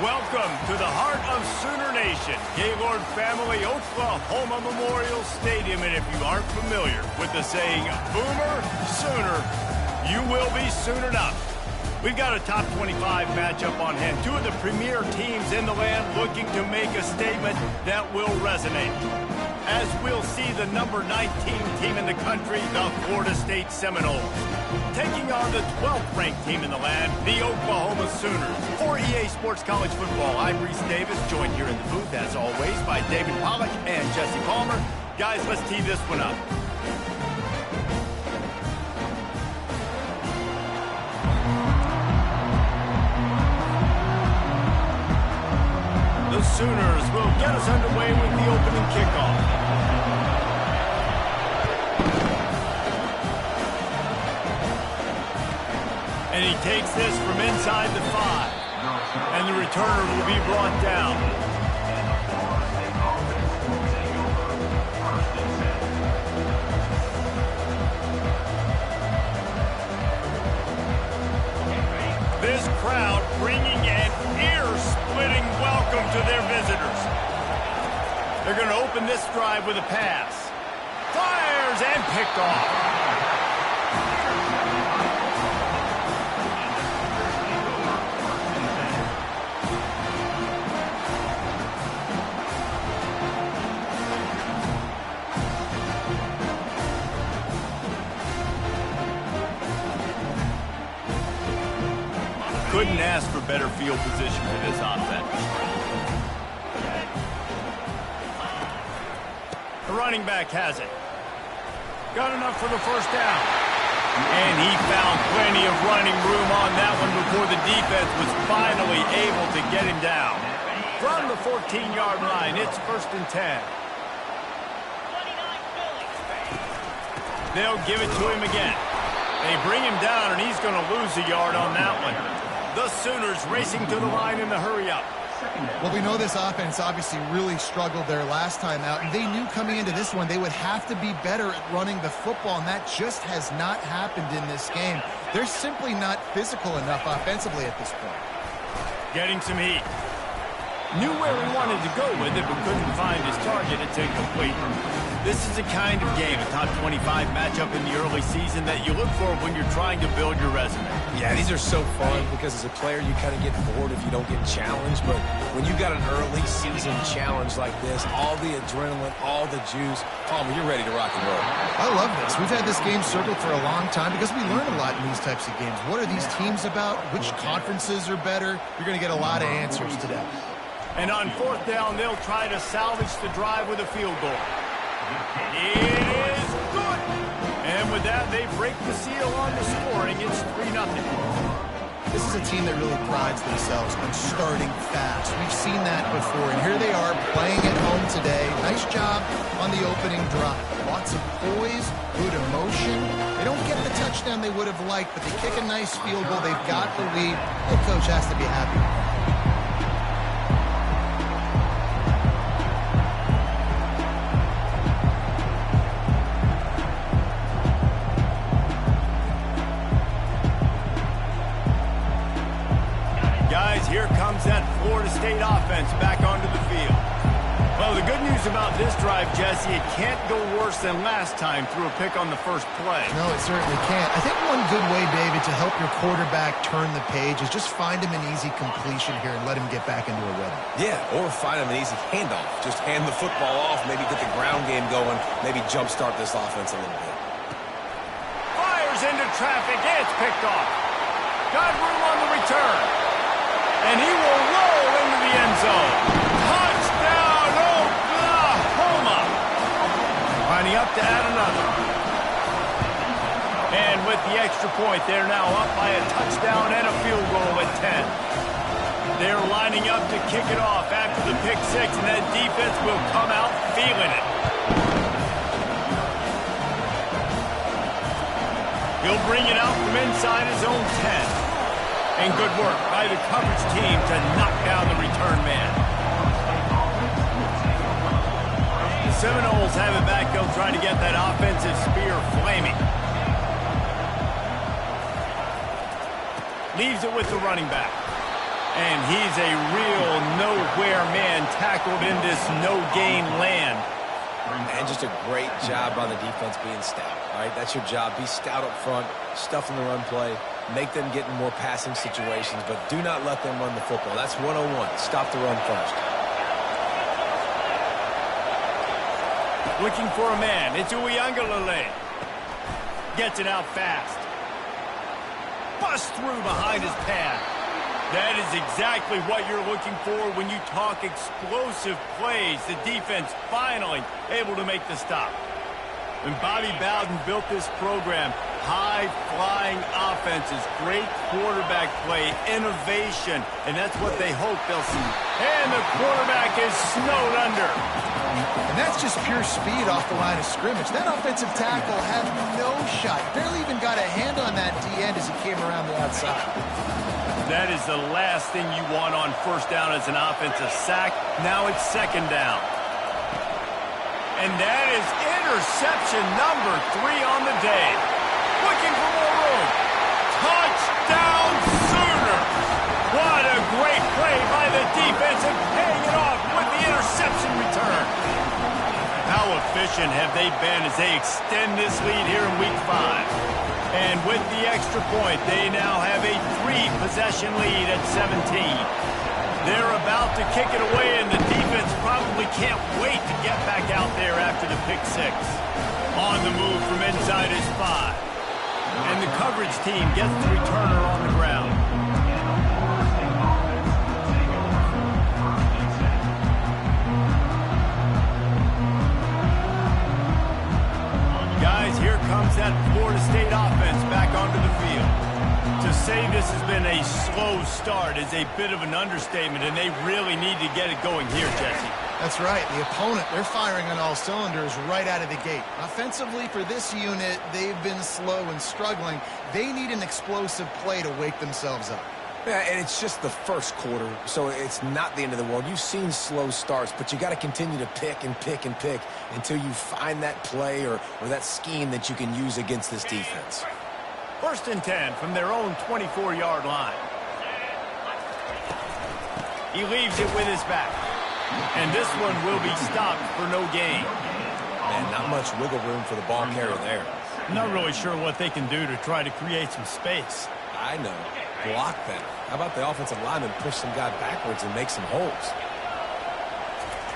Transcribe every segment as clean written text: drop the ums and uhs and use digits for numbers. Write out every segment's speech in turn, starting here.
Welcome to the heart of Sooner Nation, Gaylord Family Oklahoma Memorial Stadium. And if you aren't familiar with the saying, Boomer Sooner, you will be soonered up. We've got a top 25 matchup on hand. Two of the premier teams in the land looking to make a statement that will resonate. As we'll see the number 19 team in the country, the Florida State Seminoles, taking on the 12th ranked team in the land, the Oklahoma Sooners. For EA Sports College Football, I'm Reese Davis, joined here in the booth, as always, by David Pollack and Jesse Palmer. Guys, let's tee this one up. The Sooners will get us underway with the opening kickoff. And he takes this from inside the 5. And the returner will be brought down. This crowd bringing an ear-splitting welcome to their visitors. They're going to open this drive with a pass. Fires and picked off. Couldn't ask for better field position for this offense. The running back has it. Got enough for the first down. And he found plenty of running room on that one before the defense was finally able to get him down. From the 14-yard line, it's 1st and 10. They'll give it to him again. They bring him down, and he's going to lose a yard on that one. The Sooners racing to the line in the hurry-up. Well, we know this offense obviously really struggled their last time out, and they knew coming into this one they would have to be better at running the football, and that just has not happened in this game. They're simply not physical enough offensively at this point. Getting some heat. Knew where he wanted to go with it, but couldn't find his target. It's incomplete. This is the kind of game, a top 25 matchup in the early season, that you look for when you're trying to build your resume. Yeah, these are so fun because as a player, you kind of get bored if you don't get challenged. But when you got an early season challenge like this, all the adrenaline, all the juice, Palmer, you're ready to rock and roll. I love this. We've had this game circled for a long time because we learn a lot in these types of games. What are these teams about? Which conferences are better? You're going to get a lot of answers today. And on 4th down, they'll try to salvage the drive with a field goal. It is good. And with that, they break the seal on the scoring. It's 3-0. This is a team that really prides themselves on starting fast. We've seen that before, and here they are playing at home today. Nice job on the opening drive. Lots of poise, good emotion. They don't get the touchdown they would have liked, but they kick a nice field goal. They've got the lead. The coach has to be happy. Here comes that Florida State offense back onto the field. Well, the good news about this drive, Jesse, it can't go worse than last time through a pick on the first play. No, it certainly can't. I think one good way, David, to help your quarterback turn the page is just find him an easy completion here and let him get back into a rhythm. Yeah, or find him an easy handoff. Just hand the football off, maybe get the ground game going, maybe jumpstart this offense a little bit. Fires into traffic. It's picked off. Got room on the return. And he will roll into the end zone. Touchdown, Oklahoma! Lining up to add another. And with the extra point, they're now up by a touchdown and a field goal at 10. They're lining up to kick it off after the pick 6, and that defense will come out feeling it. He'll bring it out from inside his own 10. And good work by the coverage team to knock down the return man. The Seminoles have it back. They'll try to get that offensive spear flaming. Leaves it with the running back. And he's a real nowhere man tackled in this no-gain land. And just a great job by the defense being stout. All right, that's your job. Be stout up front, stuff in the run play, make them get in more passing situations, but do not let them run the football. That's 101. Stop the run first. Looking for a man. It's Uiagalelei. Gets it out fast. Bust through behind his pad. That is exactly what you're looking for when you talk explosive plays. The defense finally able to make the stop. When Bobby Bowden built this program, high-flying offenses, great quarterback play, innovation, and that's what they hope they'll see. And the quarterback is snowed under. And that's just pure speed off the line of scrimmage. That offensive tackle had no shot. Barely even got a hand on that D-end as he came around the outside. That is the last thing you want on first down as an offensive sack. Now it's second down. And that is interception number 3 on the day. Looking for more room. Touchdown Sooners! What a great play by the defense and paying it off with the interception return. How efficient have they been as they extend this lead here in Week 5? And with the extra point, they now have a 3-possession lead at 17. They're about to kick it away, and the defense probably can't wait to get back out there after the pick 6. On the move from inside his 5. And the coverage team gets the returner on the ground. Guys, here comes that Florida State offense back onto the field. To say this has been a slow start is a bit of an understatement, and they really need to get it going here, Jesse. That's right. The opponent, they're firing on all cylinders right out of the gate. Offensively, for this unit, they've been slow and struggling. They need an explosive play to wake themselves up. Yeah, and it's just the first quarter, so it's not the end of the world. You've seen slow starts, but you got to continue to pick and pick and pick until you find that play or that scheme that you can use against this defense. 1st and 10 from their own 24-yard line. He leaves it with his back. And this one will be stopped for no gain. Man, not much wiggle room for the ball carrier there. Not really sure what they can do to try to create some space. I know. Block better. How about the offensive lineman push some guy backwards and make some holes?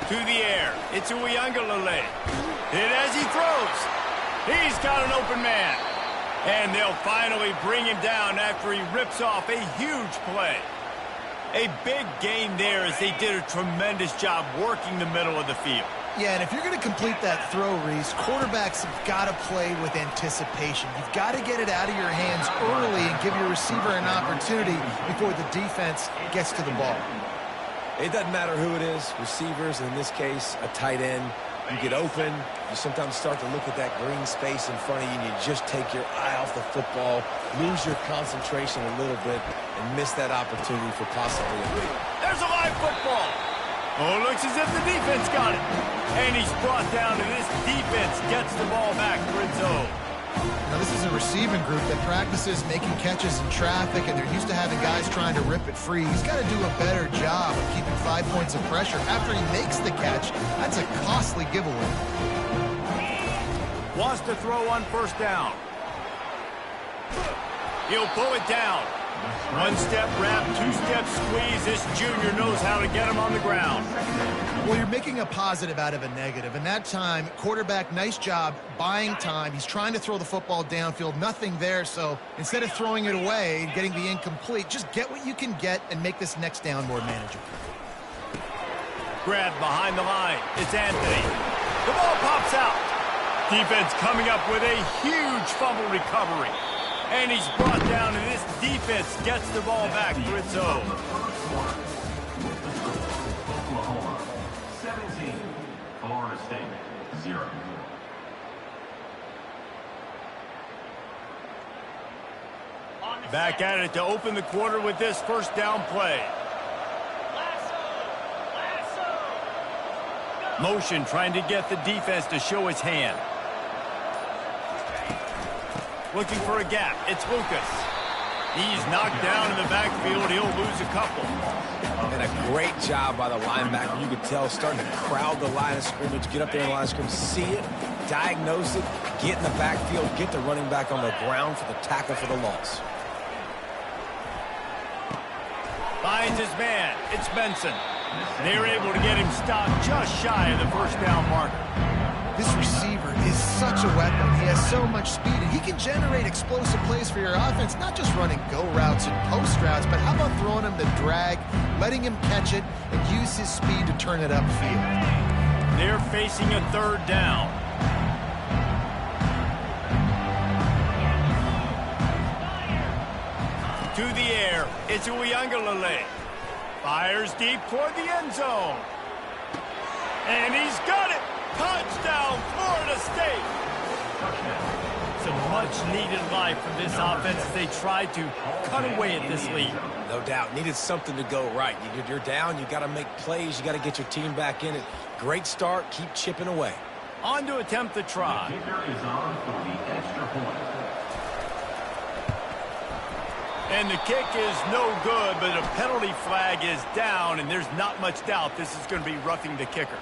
To the air. It's Uiagalelei. Hit as he throws. He's got an open man. And they'll finally bring him down after he rips off a huge play. A big gain there as they did a tremendous job working the middle of the field. Yeah, and if you're going to complete that throw, Reese, quarterbacks have got to play with anticipation. You've got to get it out of your hands early and give your receiver an opportunity before the defense gets to the ball. It doesn't matter who it is, receivers, in this case, a tight end. You get open, you sometimes start to look at that green space in front of you, and you just take your eye off the football, lose your concentration a little bit, and miss that opportunity for possibly a lead. There's a live football. Oh, it looks as if the defense got it. And he's brought down, and this defense gets the ball back for its own. Now, this is a receiving group that practices making catches in traffic, and they're used to having guys trying to rip it free. He's got to do a better job of keeping 5 points of pressure after he makes the catch. That's a costly giveaway. Wants to throw on 1st down. He'll pull it down. 1-step wrap, 2-step squeeze. This junior knows how to get him on the ground. Well, you're making a positive out of a negative. And that time, quarterback, nice job buying time. He's trying to throw the football downfield. Nothing there. So instead of throwing it away and getting the incomplete, just get what you can get and make this next down more manageable. Grab behind the line. It's Anthony. The ball pops out. Defense coming up with a huge fumble recovery. And he's brought down, and this defense gets the ball back for its own. Oklahoma, 17. Florida State, 0. Back at it to open the quarter with this 1st down play. Motion trying to get the defense to show his hand. Looking for a gap. It's Lucas. He's knocked down in the backfield. He'll lose a couple. And a great job by the linebacker. You could tell starting to crowd the line of scrimmage, get up there in the line of scrimmage, see it, diagnose it, get in the backfield, get the running back on the ground for the tackle for the loss. Finds his man. It's Benson. They're able to get him stopped just shy of the first down marker. This receiver is such a weapon. He has so much speed, and he can generate explosive plays for your offense, not just running go routes and post routes, but how about throwing him the drag, letting him catch it, and use his speed to turn it upfield. They're facing a third down. To the air, it's Uyangalele. Fires deep toward the end zone. And he's got it! Touchdown, Florida State! Some much-needed life from this offense as they tried to cut away at this lead. No doubt. Needed something to go right. You're down. You got to make plays. You got to get your team back in it. Great start. Keep chipping away. On to attempt the try. The kicker is on for the extra point. And the kick is no good, but a penalty flag is down, and there's not much doubt this is going to be roughing the kicker.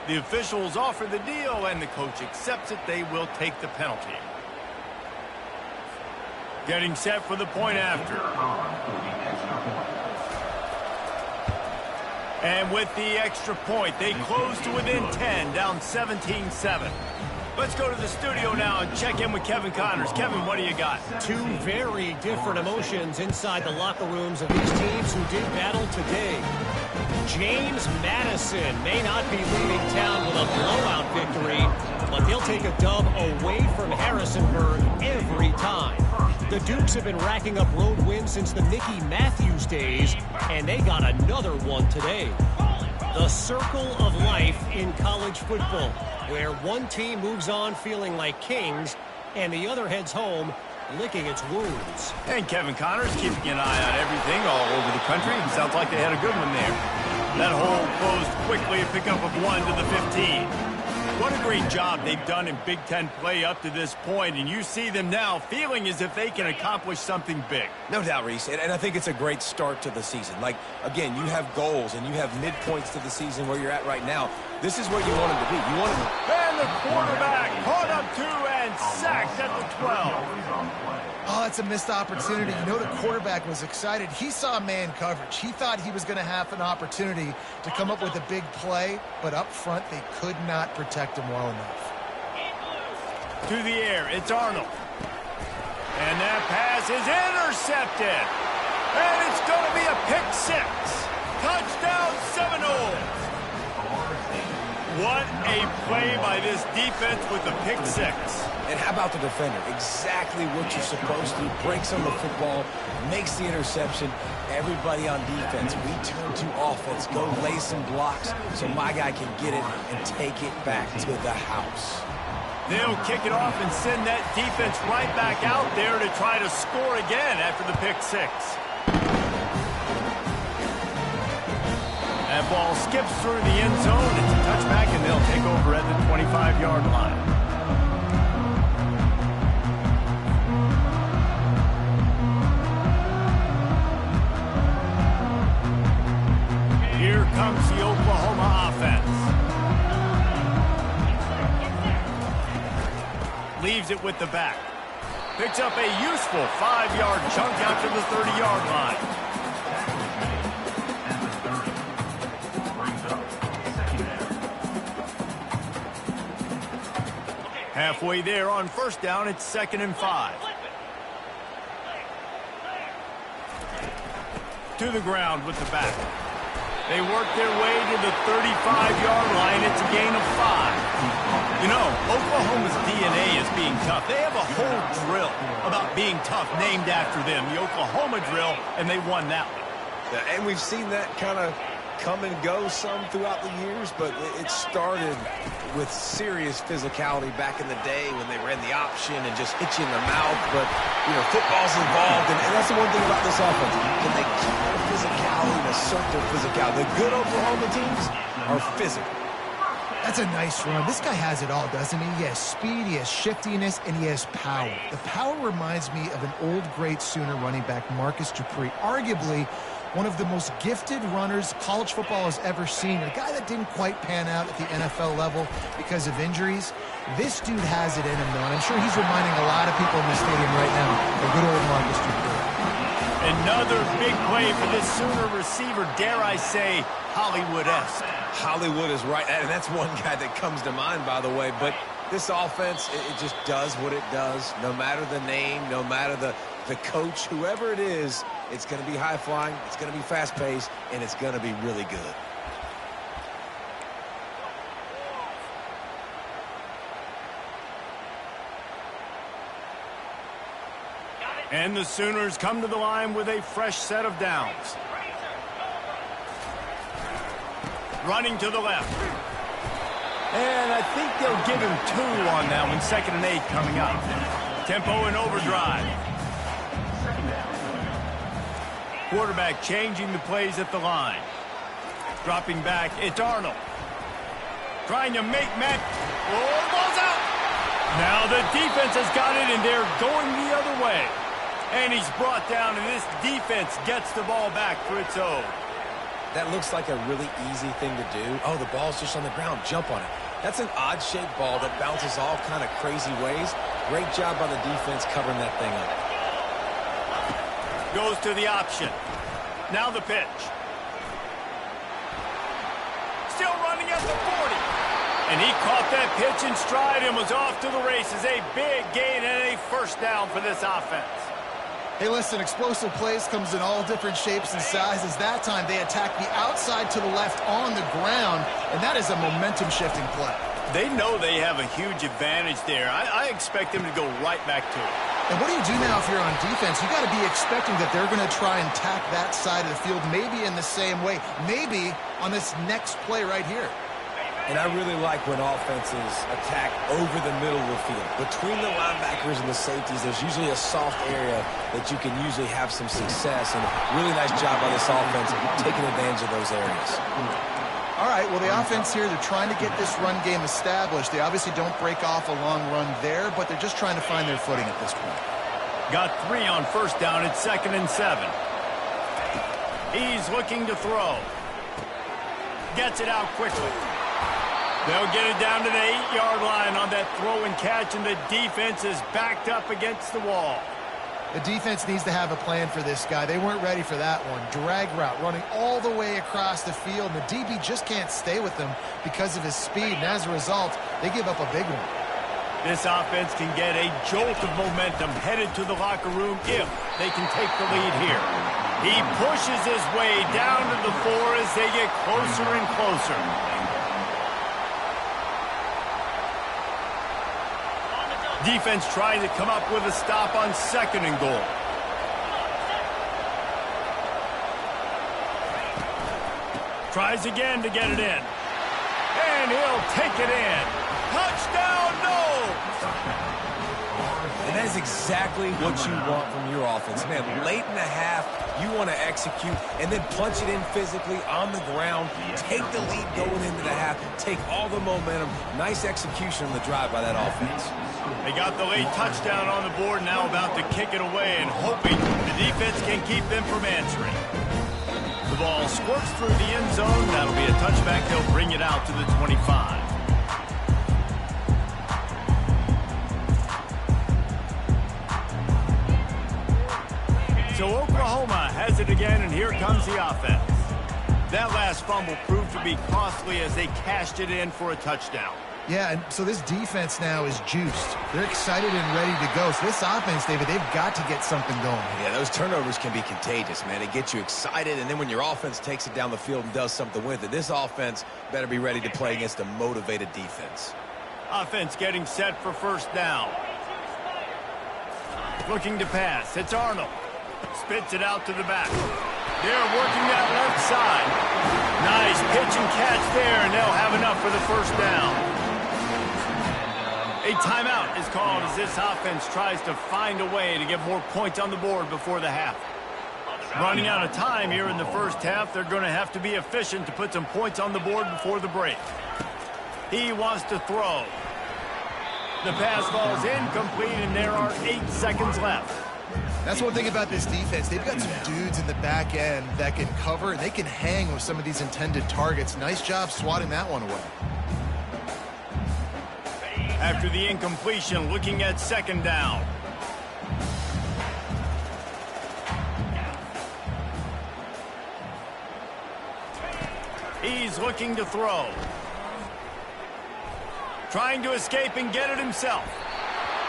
The officials offer the deal, and the coach accepts it. They will take the penalty. Getting set for the point after. And with the extra point, they close to within 10, down 17-7. Let's go to the studio now and check in with Kevin Connors. Kevin, what do you got? Two very different emotions inside the locker rooms of these teams who did battle today. James Madison may not be leaving town with a blowout victory, but they'll take a dub away from Harrisonburg every time. The Dukes have been racking up road wins since the Mickey Matthews days, and they got another one today. The circle of life in college football, where one team moves on feeling like kings, and the other heads home licking its wounds. And Kevin Connors keeping an eye on everything all over the country. Sounds like they had a good one there. That hole closed quickly, a pickup of 1 to the 15. What a great job they've done in Big Ten play up to this point, and you see them now feeling as if they can accomplish something big. No doubt, Reese, and I think it's a great start to the season. Like, again, you have goals and you have midpoints to the season where you're at right now. This is where you want them to be. You want them to... And the quarterback caught up to and sacked at the 12. Oh, it's a missed opportunity. You know the quarterback was excited. He saw man coverage. He thought he was going to have an opportunity to come up with a big play, but up front they could not protect him well enough. To the air, it's Arnold. And that pass is intercepted. And it's going to be a pick six. Touchdown Seminoles. What a play by this defense with the pick six. And how about the defender? Exactly what you're supposed to. Breaks on the football, makes the interception. Everybody on defense, we turn to offense. Go lay some blocks so my guy can get it and take it back to the house. They'll kick it off and send that defense right back out there to try to score again after the pick six. That ball skips through the end zone. It's a touchback, and they'll take over at the 25-yard line. Here comes the Oklahoma offense. Leaves it with the back. Picks up a useful 5-yard chunk out to the 30-yard line. Halfway there on first down, it's 2nd and 5. To the ground with the back. They work their way to the 35-yard line. It's a gain of 5. You know, Oklahoma's DNA is being tough. They have a whole drill about being tough named after them, the Oklahoma drill, and they won that one. And we've seen that kind of come and go some throughout the years, but it started with serious physicality back in the day when they ran the option and just hit you in the mouth. But, you know, football's involved, and that's the one thing about this offense. Can they keep their physicality and assert their physicality? The good Oklahoma teams are physical. That's a nice run. This guy has it all, doesn't he? He has speed, he has shiftiness, and he has power. The power reminds me of an old great Sooner running back, Marcus Dupree, arguably one of the most gifted runners college football has ever seen. A guy that didn't quite pan out at the NFL level because of injuries. This dude has it in him, though, and I'm sure he's reminding a lot of people in the stadium right now of good old Marcus Dupree. Another big play for this Sooner receiver, dare I say, Hollywood-esque. Hollywood is right, and that's one guy that comes to mind, by the way. But this offense, it just does what it does. No matter the name, no matter the coach, whoever it is, it's going to be high-flying, it's going to be fast-paced, and it's going to be really good. And the Sooners come to the line with a fresh set of downs. Running to the left. And I think they'll give him 2 on that one. 2nd and 8 coming up. Tempo and overdrive. Quarterback changing the plays at the line. Dropping back, it's Arnold. Trying to make Matt. Oh, ball's out. Now the defense has got it, and they're going the other way. And he's brought down, and this defense gets the ball back for its own. That looks like a really easy thing to do. Oh, the ball's just on the ground. Jump on it. That's an odd-shaped ball that bounces all kind of crazy ways. Great job by the defense covering that thing up. Goes to the option. Now the pitch. Still running at the 40. And he caught that pitch in stride and was off to the races. A big gain and a first down for this offense. Hey, listen, explosive plays comes in all different shapes and sizes. That time, they attack the outside to the left on the ground, and that is a momentum-shifting play. They know they have a huge advantage there. I expect them to go right back to it. And what do you do now if you're on defense? You got to be expecting that they're going to try and tack that side of the field, maybe in the same way, maybe on this next play right here. And I really like when offenses attack over the middle of the field. Between the linebackers and the safeties, there's usually a soft area that you can usually have some success. And really nice job by this offense taking advantage of those areas. All right, well, the offense here, they're trying to get this run game established. They obviously don't break off a long run there, but they're just trying to find their footing at this point. Got 3 on first down. It's 2nd and 7. He's looking to throw. Gets it out quickly. They'll get it down to the 8-yard line on that throw and catch, and the defense is backed up against the wall. The defense needs to have a plan for this guy. They weren't ready for that one. Drag route running all the way across the field, and the DB just can't stay with them because of his speed, and as a result, they give up a big one. This offense can get a jolt of momentum headed to the locker room if they can take the lead here. He pushes his way down to the 4 as they get closer and closer. Defense trying to come up with a stop on 2nd and goal. Tries again to get it in. And he'll take it in. Touchdown, no! And that is exactly what you want from your offense. Man, late in the half, you want to execute and then punch it in physically on the ground. Take the lead going into the half. Take all the momentum. Nice execution on the drive by that offense. They got the late touchdown on the board, now about to kick it away and hoping the defense can keep them from answering. The ball squirts through the end zone. That'll be a touchback. They'll bring it out to the 25. So Oklahoma has it again, and here comes the offense. That last fumble proved to be costly as they cashed it in for a touchdown. Yeah, and so this defense now is juiced. They're excited and ready to go. So this offense, David, they've got to get something going. Yeah, those turnovers can be contagious, man. It gets you excited, and then when your offense takes it down the field and does something with it, this offense better be ready to play against a motivated defense. Offense getting set for first down. Looking to pass. It's Arnold. Spits it out to the back. They're working that left side. Nice pitch and catch there, and they'll have enough for the first down. A timeout is called as this offense tries to find a way to get more points on the board before the half. Running out of time here in the first half, they're going to have to be efficient to put some points on the board before the break. He wants to throw. The pass falls incomplete, and there are 8 seconds left. That's one thing about this defense. They've got some dudes in the back end that can cover, and they can hang with some of these intended targets. Nice job swatting that one away. After the incompletion, looking at second down. He's looking to throw. Trying to escape and get it himself.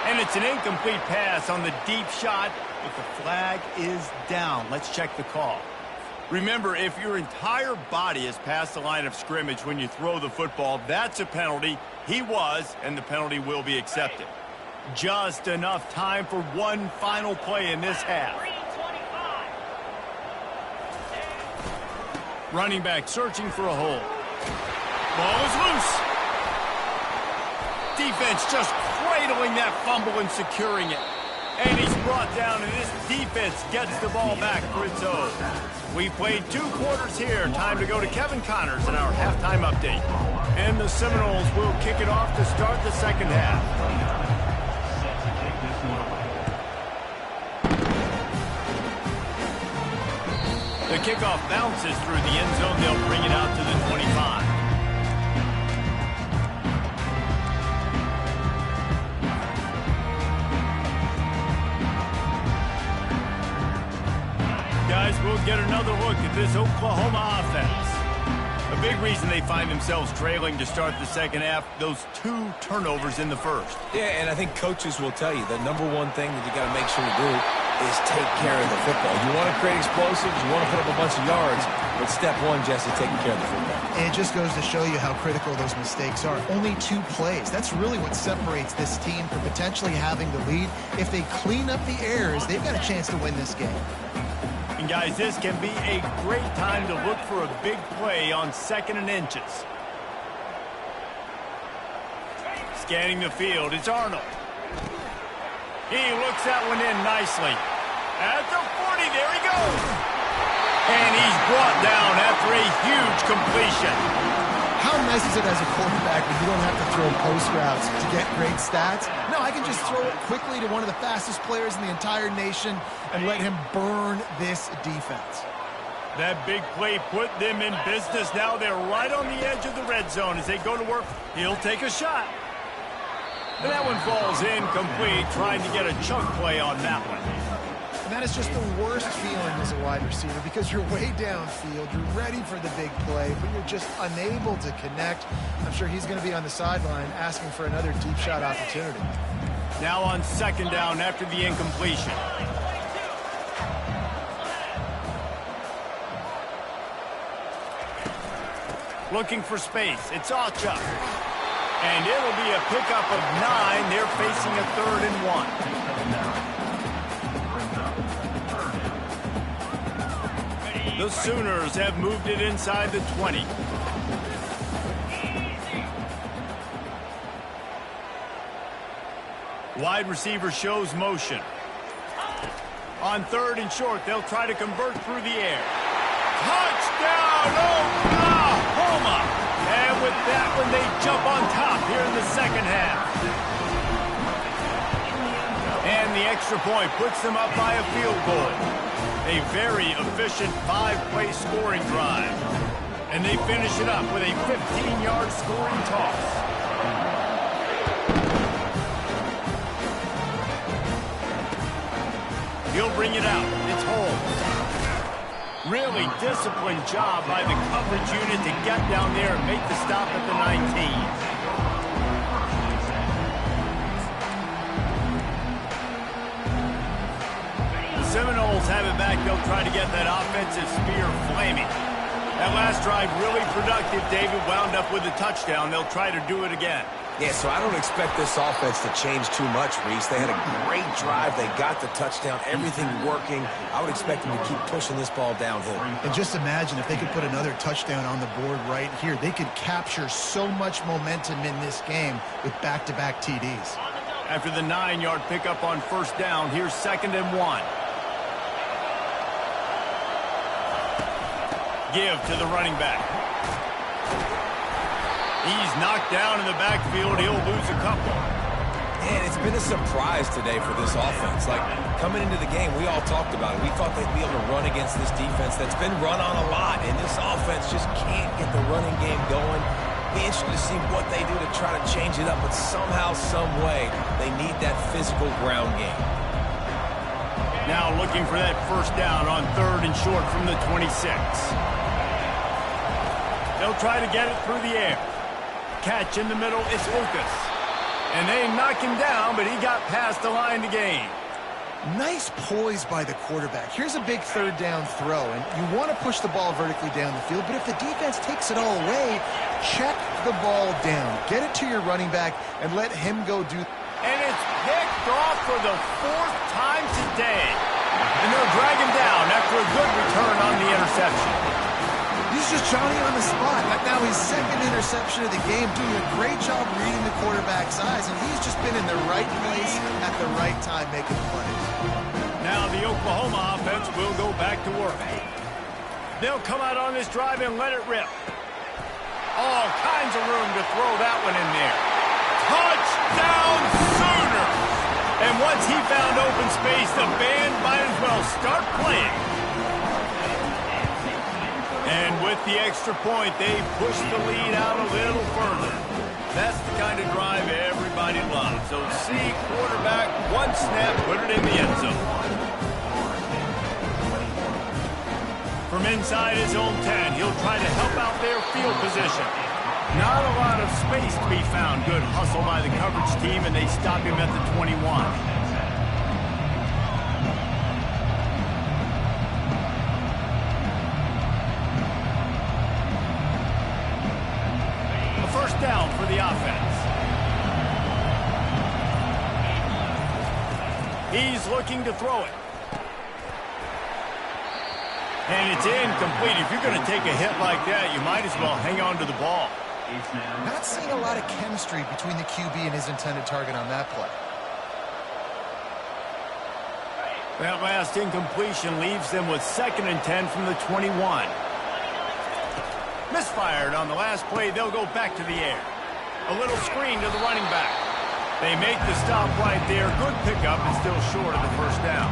And it's an incomplete pass on the deep shot, but the flag is down. Let's check the call. Remember, if your entire body is past the line of scrimmage when you throw the football, that's a penalty. He was, and the penalty will be accepted. Just enough time for one final play in this half. Running back searching for a hole. Ball is loose. Defense just cradling that fumble and securing it. And he's brought down, and this defense gets the ball back for its own. We played 2 quarters here. Time to go to Kevin Connors in our halftime update. And the Seminoles will kick it off to start the second half. The kickoff bounces through the end zone. They'll bring it out to the 25. Guys, we'll get another look at this Oklahoma offense. A big reason they find themselves trailing to start the second half, those 2 turnovers in the first. Yeah, and I think coaches will tell you the number one thing that you got to make sure to do is take care of the football. You want to create explosives, you want to put up a bunch of yards, but step one, Jesse, taking care of the football. And it just goes to show you how critical those mistakes are. Only 2 plays. That's really what separates this team from potentially having the lead. If they clean up the errors, they've got a chance to win this game. And guys, this can be a great time to look for a big play on 2nd and inches. Scanning the field, it's Arnold. He looks that one in nicely. At the 40, there he goes. And he's brought down after a huge completion. How nice is it as a quarterback when you don't have to throw post routes to get great stats? No, I can just throw it quickly to one of the fastest players in the entire nation and let him burn this defense. That big play put them in business. Now they're right on the edge of the red zone as they go to work. He'll take a shot. And that one falls incomplete, trying to get a chunk play on that one. And that is just the worst feeling as a wide receiver because you're way downfield, you're ready for the big play, but you're just unable to connect. I'm sure he's going to be on the sideline asking for another deep shot opportunity. Now on 2nd down after the incompletion. Looking for space. It's Ocha. And it'll be a pickup of 9. They're facing a 3rd and 1. The Sooners have moved it inside the 20. Wide receiver shows motion. On 3rd and short, they'll try to convert through the air. Touchdown, Oklahoma! And with that one, they jump on top here in the second half. And the extra point puts them up by a field goal. A very efficient 5-play scoring drive. And they finish it up with a 15-yard scoring toss. He'll bring it out. It's Holmes. Really disciplined job by the coverage unit to get down there and make the stop at the 19. Seminoles have it back. They'll try to get that offensive spear flaming. That last drive really productive. David wound up with a touchdown. They'll try to do it again. Yeah, so I don't expect this offense to change too much, Reese. They had a great drive. They got the touchdown. Everything working. I would expect them to keep pushing this ball downhill. And just imagine if they could put another touchdown on the board right here. They could capture so much momentum in this game with back-to-back TDs. After the 9-yard pickup on 1st down, here's 2nd and 1. Give to the running back. He's knocked down in the backfield. He'll lose a couple. And it's been a surprise today for this offense. Like, coming into the game, we all talked about it. We thought they'd be able to run against this defense that's been run on a lot, and this offense just can't get the running game going. Be interested to see what they do to try to change it up, but somehow, some way, they need that physical ground game. Now looking for that first down on 3rd and short from the 26. They'll try to get it through the air. Catch in the middle, it's Lucas. And they knock him down, but he got past the line to gain. Nice poise by the quarterback. Here's a big 3rd down throw, and you want to push the ball vertically down the field, but if the defense takes it all away, check the ball down. Get it to your running back and let him go do. And it's picked off for the 4th time today. And they'll drag him down after a good return on the interception. He's just Johnny on the spot. Now his 2nd interception of the game, doing a great job reading the quarterback's eyes, and he's just been in the right place at the right time making the play. Now the Oklahoma offense will go back to work. They'll come out on this drive and let it rip. All kinds of room to throw that one in there. Touchdown Sooners! And once he found open space, the band might as well start playing. And with the extra point, they push the lead out a little further. That's the kind of drive everybody loves. So see quarterback, one snap, put it in the end zone. From inside his own 10, he'll try to help out their field position. Not a lot of space to be found. Good hustle by the coverage team, and they stop him at the 21. First down for the offense. He's looking to throw it. And it's incomplete. If you're going to take a hit like that, you might as well hang on to the ball. Not seeing a lot of chemistry between the QB and his intended target on that play. That last incompletion leaves them with 2nd and 10 from the 21. Misfired on the last play. They'll go back to the air. A little screen to the running back. They make the stop right there. Good pickup and still short of the first down.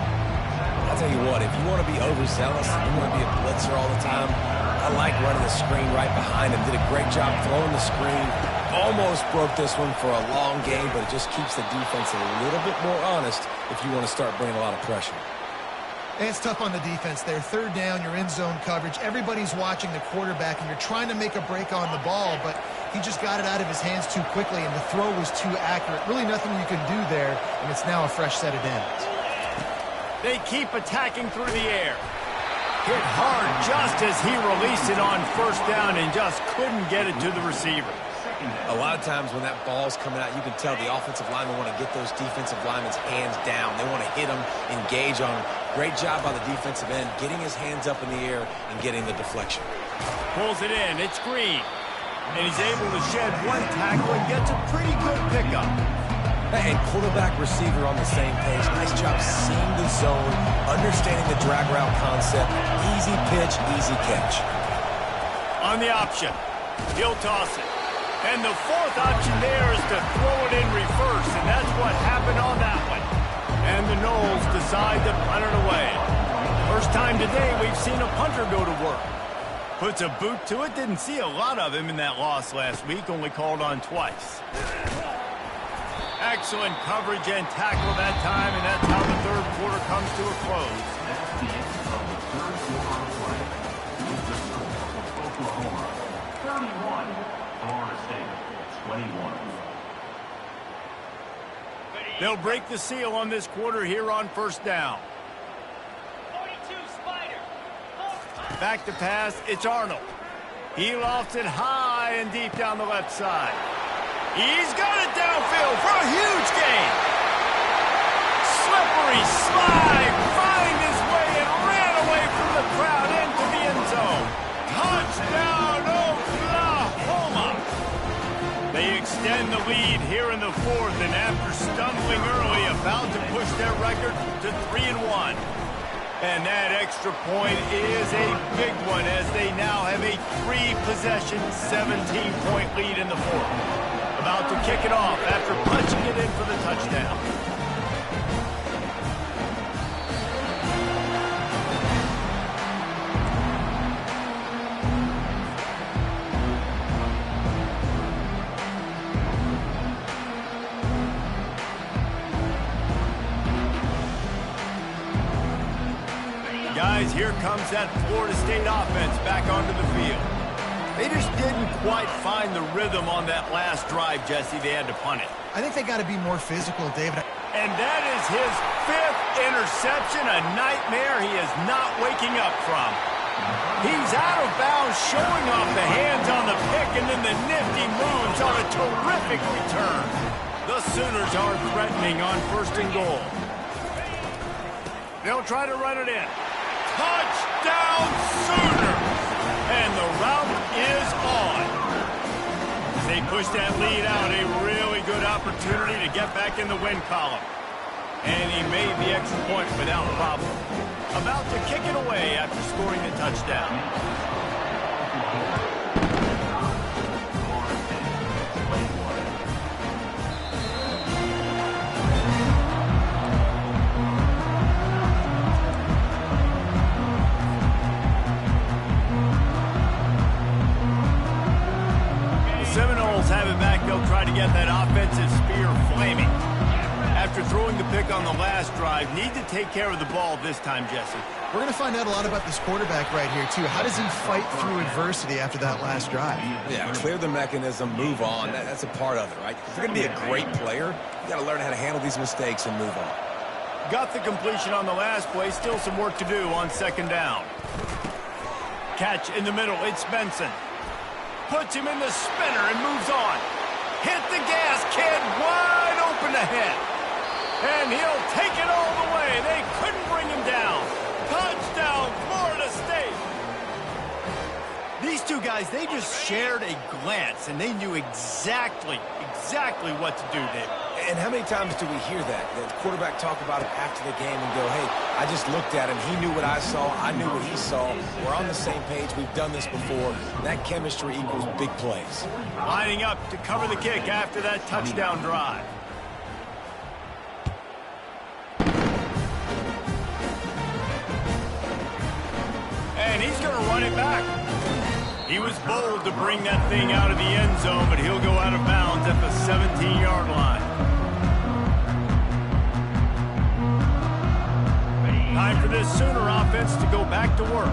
I'll tell you what, if you want to be overzealous, you want to be a blitzer all the time, I like running the screen right behind him. Did a great job throwing the screen. Almost broke this one for a long game, but it just keeps the defense a little bit more honest if you want to start bringing a lot of pressure. And it's tough on the defense there. 3rd down, you're in zone coverage. Everybody's watching the quarterback, and you're trying to make a break on the ball, but he just got it out of his hands too quickly, and the throw was too accurate. Really nothing you can do there, and it's now a fresh set of downs. They keep attacking through the air. Hit hard just as he released it on first down and just couldn't get it to the receiver. A lot of times when that ball's coming out, you can tell the offensive linemen want to get those defensive linemen's hands down. They want to hit them, engage on them. Great job by the defensive end, getting his hands up in the air and getting the deflection. Pulls it in. It's Green. And he's able to shed one tackle and gets a pretty good pickup. And quarterback receiver on the same page. Nice job seeing the zone, understanding the drag route concept. Easy pitch, easy catch. On the option, he'll toss it. And the 4th option there is to throw it in reverse, and that's what happened on that one. And the Noles decide to punt it away. First time today we've seen a punter go to work. Puts a boot to it. Didn't see a lot of him in that loss last week, only called on twice. Excellent coverage and tackle that time, and that's how the 3rd quarter comes to a close. That's the end of the 3rd quarter of play. Oklahoma 31, Florida State 21. They'll break the seal on this quarter here on first down. 42 Spider. Back to pass, it's Arnold. He lofts it high and deep down the left side. He's got it downfield for a huge gain. Slippery slide, find his way and ran away from the crowd into the end zone. Touchdown, Oklahoma! They extend the lead here in the 4th, and after stumbling early, about to push their record to 3-1. And that extra point is a big one as they now have a 3-possession, 17-point lead in the fourth. About to kick it off after punching it in for the touchdown. Guys, here comes that Florida State offense back onto the field. They just didn't quite find the rhythm on that last drive, Jesse. They had to punt it. I think they got to be more physical, David. And that is his 5th interception, a nightmare he is not waking up from. He's out of bounds, showing off the hands on the pick, and then the nifty moves on a terrific return. The Sooners are threatening on 1st and goal. They'll try to run it in. Touchdown, Sooners! And the route is on. As they push that lead out, a really good opportunity to get back in the win column. And he made the extra point without problem. About to kick it away after scoring a touchdown. Try to get that offensive spear flaming. After throwing the pick on the last drive, need to take care of the ball this time, Jesse. We're going to find out a lot about this quarterback right here, too. How does he fight through adversity after that last drive? Yeah, clear the mechanism, move on. That's a part of it, right? If you're going to be a great player, you got to learn how to handle these mistakes and move on. Got the completion on the last play. Still some work to do on 2nd down. Catch in the middle. It's Benson. Puts him in the spinner and moves on. Hit the gas, kid, wide open ahead. And he'll take it all the way. They couldn't bring him down. Touchdown, Florida State. These two guys, they just shared a glance, and they knew exactly what to do, David. And how many times do we hear that? The quarterback talk about it after the game and go, hey, I just looked at him. He knew what I saw. I knew what he saw. We're on the same page. We've done this before. That chemistry equals big plays. Lining up to cover the kick after that touchdown drive. And he's going to run it back. He was bold to bring that thing out of the end zone, but he'll go out of bounds at the 17-yard line. Time for this Sooner offense to go back to work.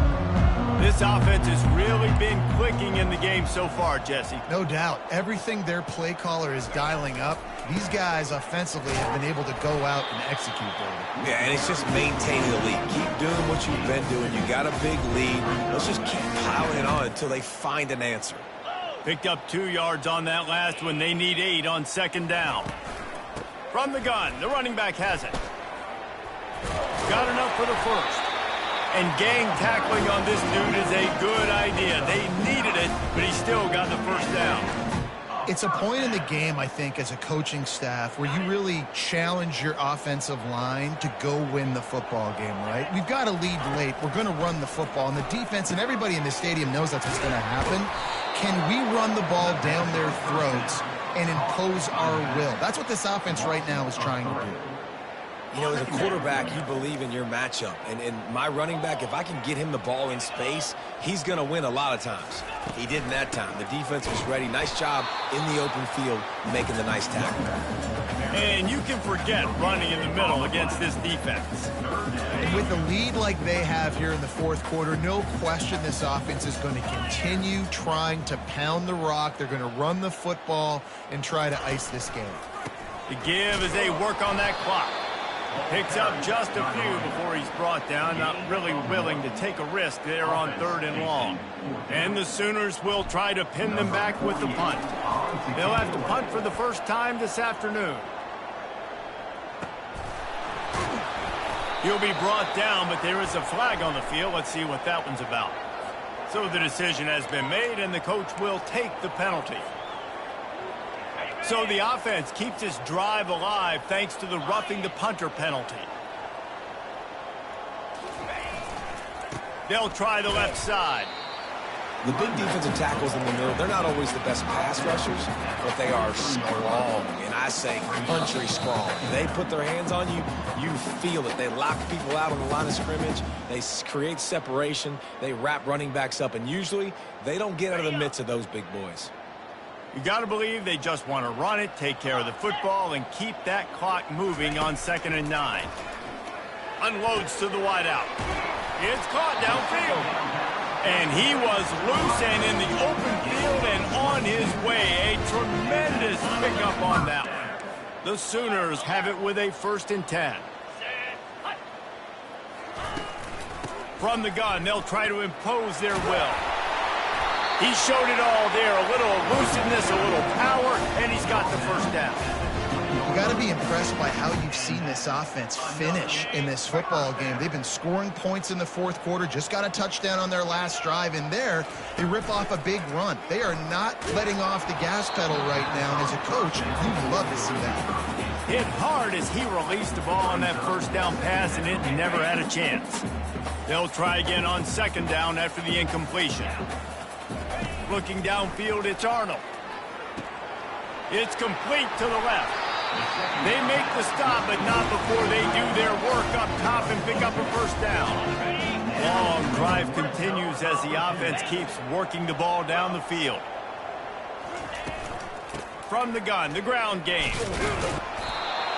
This offense has really been clicking in the game so far, Jesse. No doubt. Everything their play caller is dialing up, these guys offensively have been able to go out and execute, David. Yeah, and it's just maintaining the lead. Keep doing what you've been doing. You got a big lead. Let's just keep piling it on until they find an answer. Picked up 2 yards on that last one. They need 8 on 2nd down. From the gun, the running back has it. Got enough for the first. And gang tackling on this dude is a good idea. They needed it, but he still got the first down. It's a point in the game, I think, as a coaching staff where you really challenge your offensive line to go win the football game, right? We've got to lead late. We're going to run the football. And the defense and everybody in the stadium knows that's what's going to happen. Can we run the ball down their throats and impose our will? That's what this offense right now is trying to do. You know, as a quarterback, you believe in your matchup. And my running back, if I can get him the ball in space, he's going to win a lot of times. He didn't that time. The defense was ready. Nice job in the open field making the nice tackle. And you can forget running in the middle against this defense. And with a lead like they have here in the fourth quarter, no question this offense is going to continue trying to pound the rock. They're going to run the football and try to ice this game. The give as they work on that clock. Picks up just a few before he's brought down, not really willing to take a risk there on 3rd and long. And the Sooners will try to pin them back with the punt. They'll have to punt for the first time this afternoon. He'll be brought down, but there is a flag on the field. Let's see what that one's about. So the decision has been made, and the coach will take the penalty. So the offense keeps this drive alive thanks to the roughing the punter penalty. They'll try the left side. The big defensive tackles in the middle, they're not always the best pass rushers, but they are strong, and I say country strong. They put their hands on you, you feel it. They lock people out on the line of scrimmage. They create separation. They wrap running backs up, and usually they don't get out of the midst of those big boys. You got to believe they just want to run it, take care of the football, and keep that clock moving on 2nd and 9. Unloads to the wideout. It's caught downfield. And he was loose and in the open field and on his way. A tremendous pickup on that one. The Sooners have it with a 1st and 10. From the gun, they'll try to impose their will. He showed it all there. A little elusiveness, a little power, and he's got the 1st down. You got to be impressed by how you've seen this offense finish in this football game. They've been scoring points in the 4th quarter, just got a touchdown on their last drive, and there they rip off a big run. They are not letting off the gas pedal right now, and as a coach, you love to see that. Hit hard as he released the ball on that 1st down pass, and it never had a chance. They'll try again on 2nd down after the incompletion. Looking downfield, it's Arnold. It's complete to the left. They make the stop, but not before they do their work up top and pick up a 1st down. Long drive continues as the offense keeps working the ball down the field. From the gun, the ground game.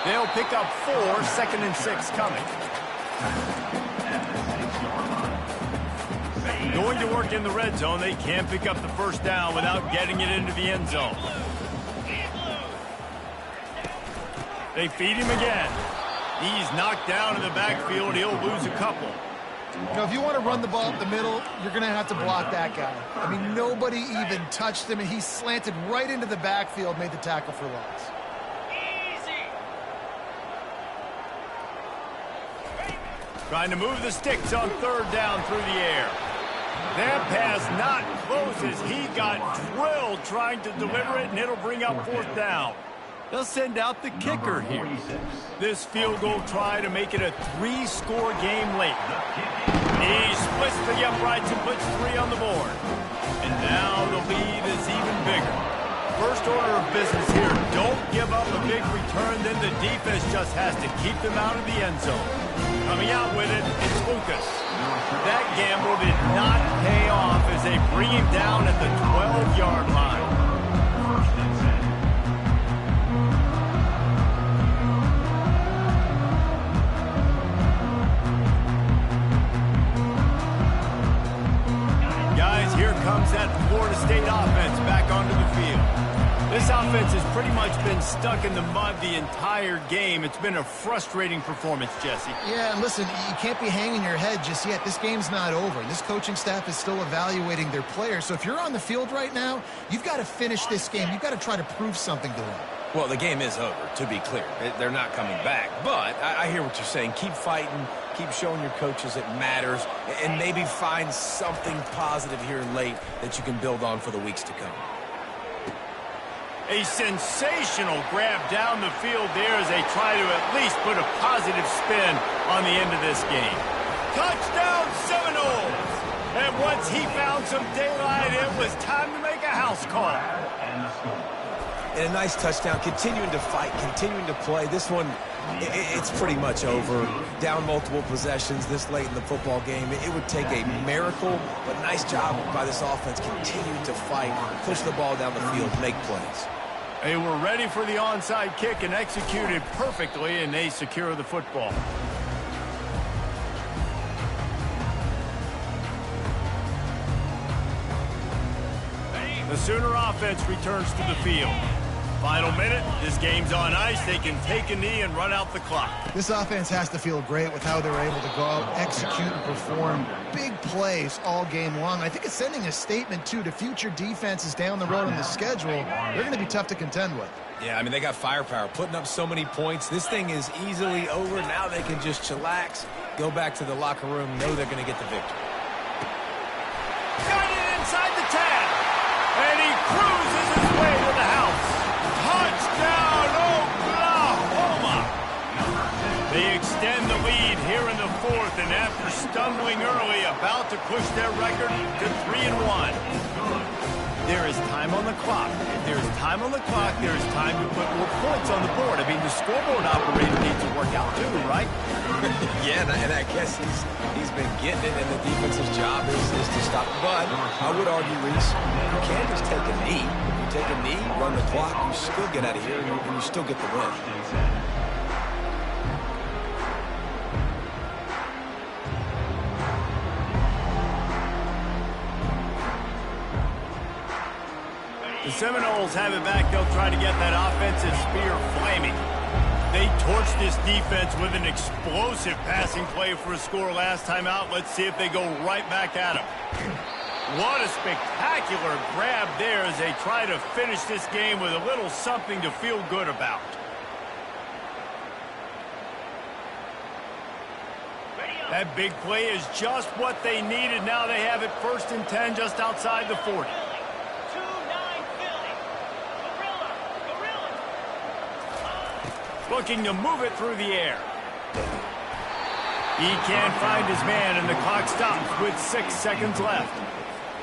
They'll pick up 4, 2nd and 6 coming. Going to work in the red zone, they can't pick up the 1st down without getting it into the end zone. They feed him again. He's knocked down in the backfield. He'll lose a couple. You know, if you want to run the ball up the middle, you're going to have to block that guy. I mean, nobody even touched him, and he slanted right into the backfield, made the tackle for loss. Trying to move the sticks on 3rd down through the air. That pass not close as he got drilled trying to deliver it, and it'll bring up 4th down. They'll send out the kicker here. This field goal try to make it a 3-score game late. He splits the uprights and puts 3 on the board. And now the lead is even bigger. First order of business here, don't give up a big return, then the defense just has to keep them out of the end zone. Coming out with it, it's Lucas. That gamble did not pay off as they bring him down at the 12-yard line. Here comes that Florida State offense back onto the field. This offense has pretty much been stuck in the mud the entire game. It's been a frustrating performance, Jesse. Yeah, and listen, you can't be hanging your head just yet. This game's not over. This coaching staff is still evaluating their players. So if you're on the field right now, you've got to finish this game. You've got to try to prove something to them. Well, the game is over, to be clear. They're not coming back. But I hear what you're saying. Keep fighting. Keep showing your coaches it matters. And maybe find something positive here late that you can build on for the weeks to come. A sensational grab down the field there as they try to at least put a positive spin on the end of this game. Touchdown Seminoles! And once he found some daylight, it was time to make a house call. And a nice touchdown, continuing to fight, continuing to play. This one, it's pretty much over. Down multiple possessions this late in the football game. It would take a miracle, but nice job by this offense continuing to fight, push the ball down the field, make plays. They were ready for the onside kick and executed perfectly, and they secure the football. The Sooner offense returns to the field. Final minute, this game's on ice. They can take a knee and run out the clock. This offense has to feel great with how they're able to go out, execute, and perform big plays all game long. I think it's sending a statement, too, to future defenses down the road on the schedule. They're going to be tough to contend with. Yeah, I mean, they got firepower, putting up so many points. This thing is easily over. Now they can just chillax, go back to the locker room, know they're going to get the victory. Got it inside the 10. And he cruises his way to the house. Touchdown, Oklahoma! They extend the lead here in the fourth, and after stumbling early, about to push their record to 3-1. There is time on the clock. If there is time on the clock, there is time to put more points on the board. I mean, the scoreboard operator needs to work out too, right? Yeah, and I guess he's been getting it, and the defense's job is to stop. But I would argue, Reese, you can't just take a knee. If you take a knee, run the clock, you still get out of here, and you still get the win. The Seminoles have it back. They'll try to get that offensive spear flaming. They torched this defense with an explosive passing play for a score last time out. Let's see if they go right back at them. What a spectacular grab there as they try to finish this game with a little something to feel good about. That big play is just what they needed. Now they have it 1st and 10 just outside the 40. Looking to move it through the air. He can't find his man, and the clock stops with 6 seconds left.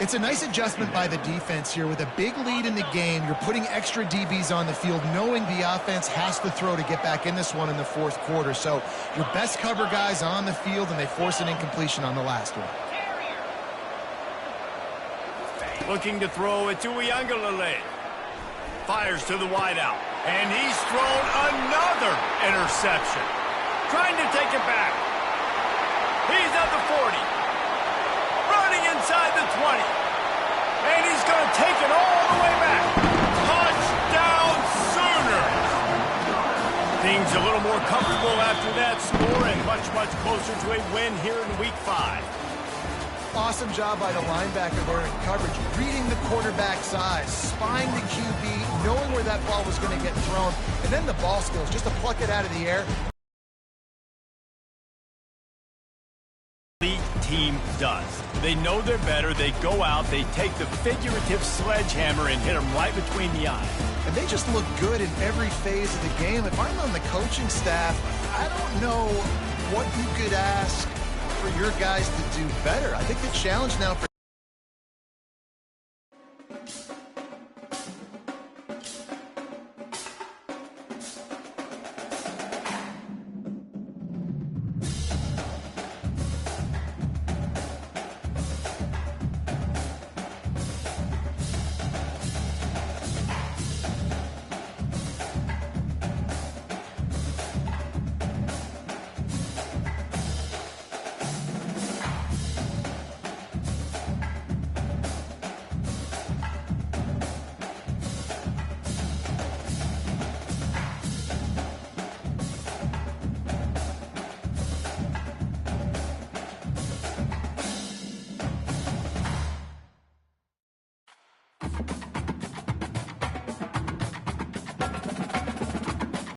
It's a nice adjustment by the defense here. With a big lead in the game, you're putting extra DBs on the field, knowing the offense has to throw to get back in this one in the 4th quarter. So your best cover guys on the field, and they force an incompletion on the last one. Looking to throw it to Uiagalelei. Fires to the wideout. And he's thrown another interception. Trying to take it back. He's at the 40. Running inside the 20. And he's going to take it all the way back. Touchdown Sooners! Things a little more comfortable after that score and much, much closer to a win here in Week 5. Awesome job by the linebacker there in coverage, reading the quarterback's eyes, spying the QB, knowing where that ball was going to get thrown, and then the ball skills, just to pluck it out of the air. The team does. They know they're better. They go out, they take the figurative sledgehammer and hit them right between the eyes. And they just look good in every phase of the game. If I'm on the coaching staff, I don't know what you could ask for your guys to do better. I think the challenge now for